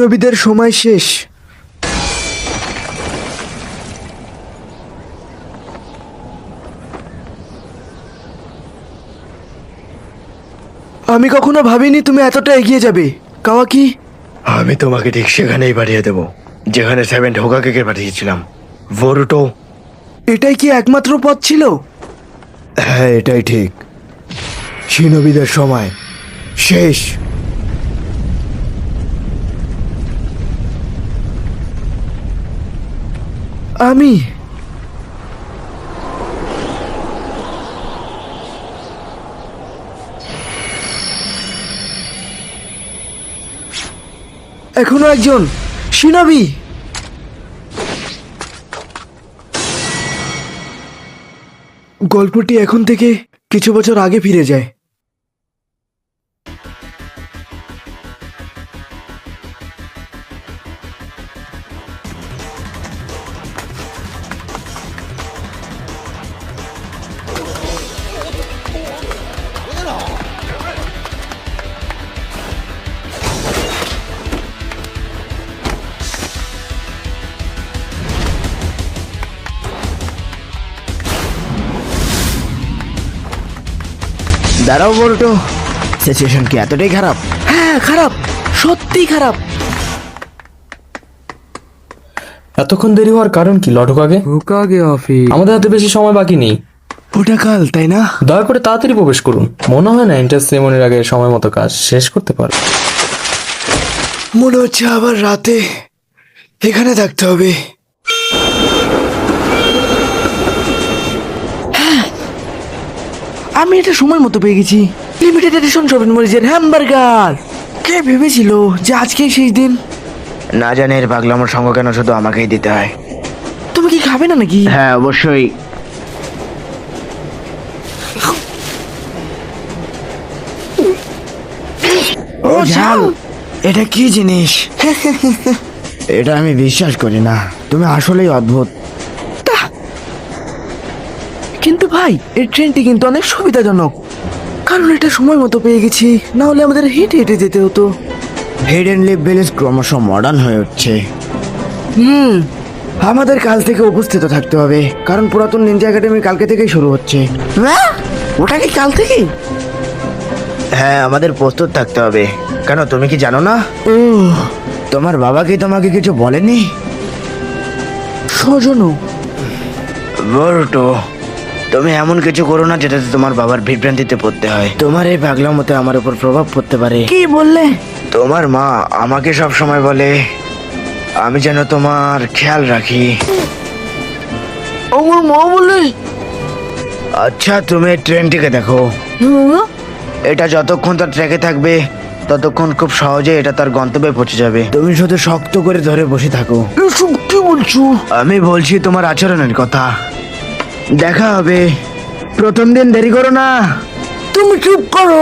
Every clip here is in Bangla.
শিনোবিদের সময় শেষ। আমি কখনো ভাবিনি তুমি এতটা এগিয়ে যাবে কাওয়াকি। আমি তোমাকে ঠিক সেখানেই পাঠিয়ে দেবো যেখানে সেভেন্থ হোকাগেকে পাঠিয়েছিলাম, বোরুটো। এটাই কি একমাত্র পথ ছিল? হ্যাঁ, এটাই ঠিক। শিনোবিদের সময় শেষ। আমি এখনো একজন শিনোবি। গল্পটি এখন থেকে কিছু বছর আগে ফিরে যায়। দাঁড়াও বোরুটো, সিচুয়েশন কি এতটাই খারাপ? হ্যাঁ খারাপ, সত্যি খারাপ। এতক্ষণ দেরি হওয়ার কারণ কি লর্ড হোকাগে? হোকাগে অফিস। আমাদের হাতে বেশি সময় বাকি নেই। ওটা কাল, তাই না? দয়া করে তাড়াতাড়ি প্রবেশ করুন। মনে হয় না এন্টার সেরেমনির আগে সময় মতো কাজ শেষ করতে পারে। মনে হচ্ছে আবার রাতে এখানে থাকতে হবে। হ্যাঁ, আমি এটা সময় মতো পেয়ে গেছি। লিমিটেড এডিশন শপিং মরিজের হ্যামবার্গার। কে ভেবেছিল যে আজকেই শেষ দিন? না জানি এর পাগলামোর সঙ্গ কেন শুধু আমাকেই দিতে হয়। তুমি কি খাবে না নাকি? হ্যাঁ অবশ্যই। ও ঝাল। এটা কি জিনিস? এটা আমি বিশ্বাস করি না। তুমি আসলেই অদ্ভুত। কিন্তু ভাই, এই ট্রেনটি কিন্তু অনেক সুবিধাজনক, কারণ এটা সময় মতো পেয়ে গেছি। না হলে আমাদের হেঁটে হেঁটে যেতে হতো। হিডেন লিভ ভিলেজ ক্রমশ মডার্ন হয়ে উঠছে। আমাদের কাল থেকে উপস্থিত থাকতে হবে, কারণ পুরাতন নিনজা একাডেমি কালকে থেকেই শুরু হচ্ছে। ওটা কি কাল থেকেই? হ্যাঁ, আমাদের প্রস্তুত থাকতে হবে। কেন, তুমি কি জানো না? তোমার বাবা কি তোমাকে কিছু বলেনি? সজনও বোরুটো, তুমি এমন কিছু করো না যেটাতে তোমার বাবার বিভ্রান্তিতে পড়তে হয়। তোমার এই পাগলামোতে আমার উপর প্রভাব পড়তে পারে। কি বললে? তোমার মা আমাকে সব সময় বলে আমি যেন তোমার খেয়াল রাখি। আমার মা বলে? আচ্ছা, তুমি এই ট্রেনটিকে দেখো। এটা যতক্ষণ তার ট্র্যাকে থাকবে ততক্ষণ খুব সহজে এটা তার গন্তব্যে পৌঁছে যাবে। তুমি শুধু শক্ত করে ধরে বসে থাকো। এসব কি বলছো? আমি বলছি তোমার আচরণের কথা। দেখা হবে। প্রথম দিন দেরি করো না। তুমি চুপ করো।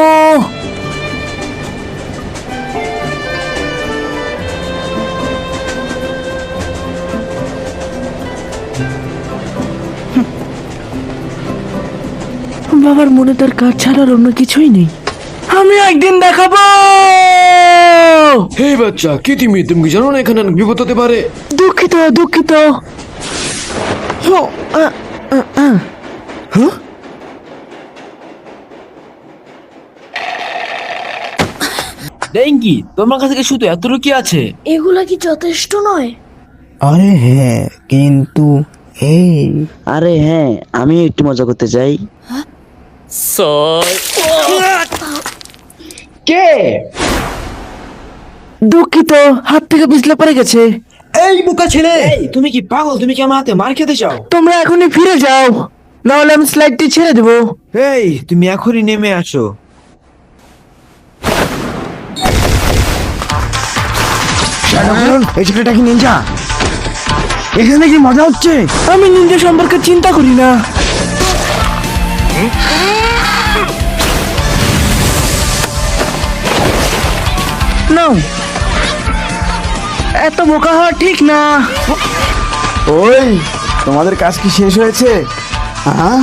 বাবার মনে তার কাজ ছাড়ার অন্য কিছুই নেই। আমি একদিন দেখাবো। হে বাচ্চা, কি তুমি তুমি কি জানো না এখানে অনেক বিপদ হতে পারে? দুঃখিত দুঃখিত। ডেঙ্গি, তোমার কাছে কি শুধু এতটুকু কি আছে? এগুলা কি যথেষ্ট নয়? আরে হ্যাঁ, কিন্তু এই আরে হ্যাঁ, আমি একটু মজা করতে চাই। কে? দুঃখিত, হাত থেকে পিছলে পড়ে গেছে। এই বোকা ছেলে, তুমি কি পাগল? তুমি কি আমার হাতে মার খেতে চাও? তোমরা এখনই ফিরে যাও, না হলে আমি স্লাইডটি ছেড়ে দেবো। এই, তুমি এখনই নেমে আসো। এই ছেলেটা কি নিনজা? এখানে কি মজা হচ্ছে? আমি নিনজা সম্পর্কে চিন্তা করি না। নাও, এত বোকা হওয়া ঠিক না। ওই, তোমাদের কাজ কি শেষ হয়েছে? হ্যাঁ,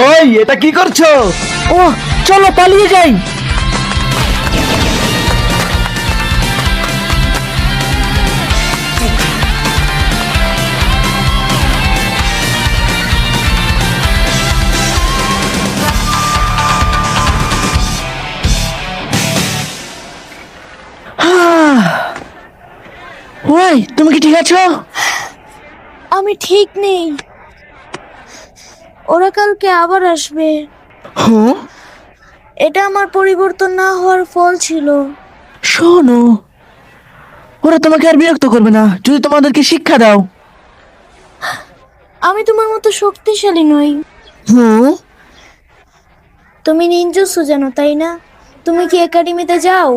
ওই এটা কি করছো? ও চলো পালিয়ে যাই। ওই তুমি কি ঠিক আছো? আমি ঠিক নেই। ওরা কালকে আবার আসবে। হুম, এটা আমার পরিবর্তন না হওয়ার ফল ছিল। শোনো, ওরা তোমাকে আর বিরক্ত করবে না যদি তোমাদেরকে শিক্ষা দাও। আমি তোমার মতো শক্তিশালী নই। হুম, তুমি নিনজুৎসু জানো তাই না? তুমি কি একাডেমিতে যাও?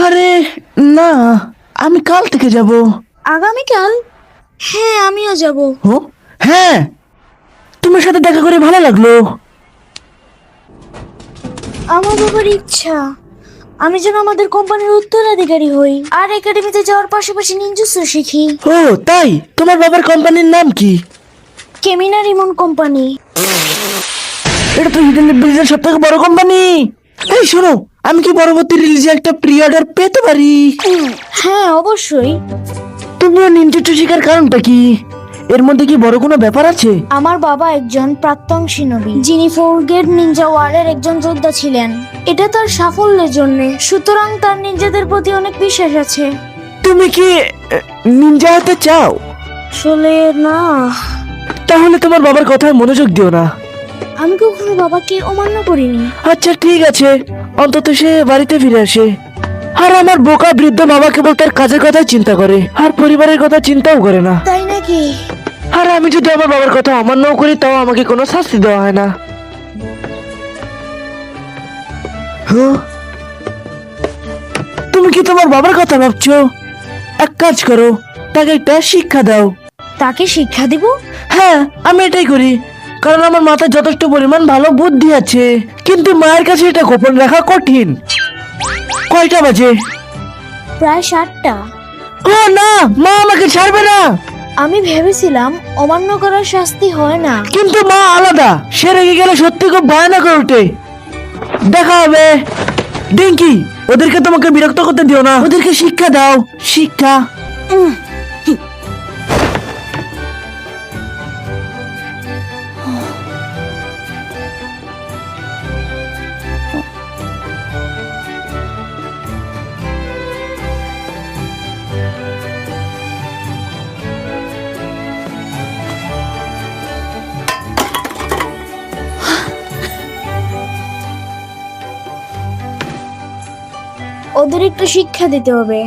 আরে না, আমি কাল থেকে যাব। আগামীকাল? হ্যাঁ, আমিও যাব। হুম, হ্যাঁ, তোমার সাথে দেখা করে ভালো লাগলো। আমার বাবার ইচ্ছা আমি যেন আমাদের কোম্পানির উত্তরাধিকারী হই আর একাডেমিতে যাওয়ার পাশাপাশি নিনজুৎসু শিখি। ও তাই, তোমার বাবার কোম্পানির নাম কি? কেমিনা রিমন কোম্পানি। এটা তো হিডেন ব্রিজের সব থেকে বড় কোম্পানি। এই শোনো, আমি কি পরবর্তী রিলিজে একটা প্রি অর্ডার পেতে পারি? হ্যাঁ, অবশ্যই। তুমিও নিনজুৎসু শেখার কারণটা কি? এর মধ্যে কি বড় কোনো ব্যাপার আছে? আমার বাবা একজন প্রাক্তন শিনোবি যিনি ফোরগেট নিনজা ওয়ারের একজন যোদ্ধা ছিলেন। এটা তার সাফল্যের জন্য, সুতরাং তার নিনজাদের প্রতি অনেক বিশ্বাস আছে। তুমি কি নিনজা হতে চাও? আসলে না, তাহলে তোমার বাবার কথায় মনোযোগ দিও না। আমি কখনো বাবাকে অমান্য করিনি। আচ্ছা ঠিক আছে, অন্তত সে বাড়িতে ফিরে আসে। আর আমার বোকা বৃদ্ধ বাবা কেবল তার কাজের কথাই চিন্তা করে আর পরিবারের কথা চিন্তাও করে না। তাই নাকি? আর আমি যদি আমার বাবার কথা অমান্যও করি তাও আমাকে কোনো শাস্তি দেওয়া হয় না। হ্যাঁ? তুমি কি তোমার বাবার কথা ভাবছো? এক কাজ করো, তাকে একটা শিক্ষা দাও। তাকে শিক্ষা দিব? হ্যাঁ, আমি এটাই করি, কারণ আমার মাথায় যথেষ্ট পরিমাণ ভালো বুদ্ধি আছে, কিন্তু মায়ের কাছে এটা গোপন রাখা কঠিন। কয়টা বাজে? প্রায় 7টা। ও না, মা আমাকে ছাড়বে না। আমি ভেবেছিলাম অমান্য করার শাস্তি হয় না। কিন্তু মা আলাদা, সে রেগে গেলে সত্যি খুব ভয়ানক হয়ে ওঠে। দেখা হবে। ডিঙ্কি, ওদেরকে তোমাকে বিরক্ত করতে দিও না, ওদেরকে শিক্ষা দাও, শিক্ষা। ওদের একটু শিক্ষা দিতে হবে।